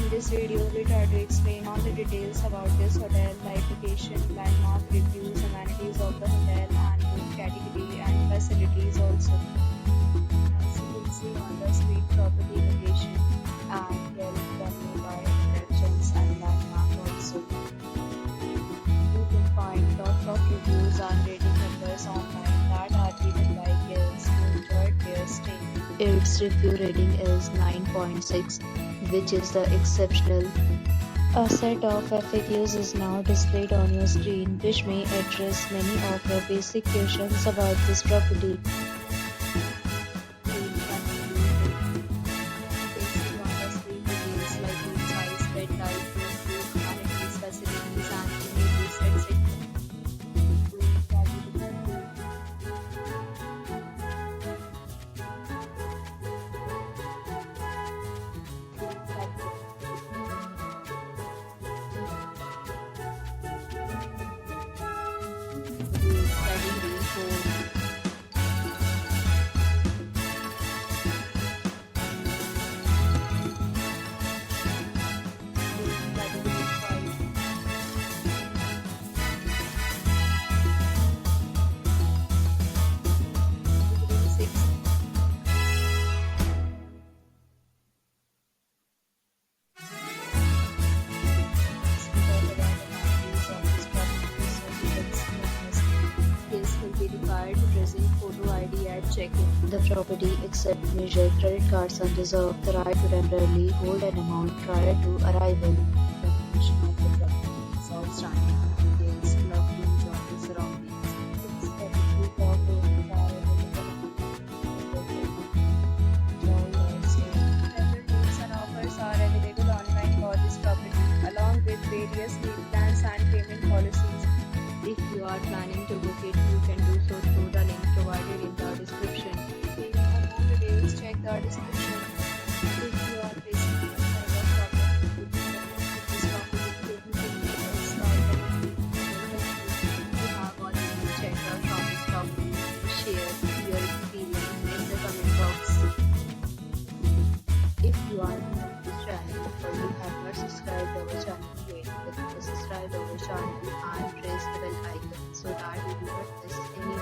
In this video, we try to explain all the details about this hotel, like location, landmark, reviews, amenities of the hotel, and room category and facilities also. As you can see on the screen, property location and here is the nearby attractions and landmark also. You can find lots of reviews and rating numbers online that are given by guests who enjoyed their stay. Its review rating is 9.6, which is the exceptional. A set of FAQs is now displayed on your screen, which may address many of your basic questions about this property. The property accepts major credit cards and reserves the right to temporarily hold an amount prior to arrival. The condition of the property is outstanding and details love to enjoy the surroundings. Its category for rooms are Several deals and offers are available online for this property, along with various lead plans and payment policies. If you are planning to book it, you can do so through the link provided in the description. Check the description. If you are facing any kind of problem with this property, you have already checked out from this property, share your experience in the comment box. If you are new to this channel or you have not subscribed to our channel yet, then subscribe to our channel and press the bell icon so that you do not miss any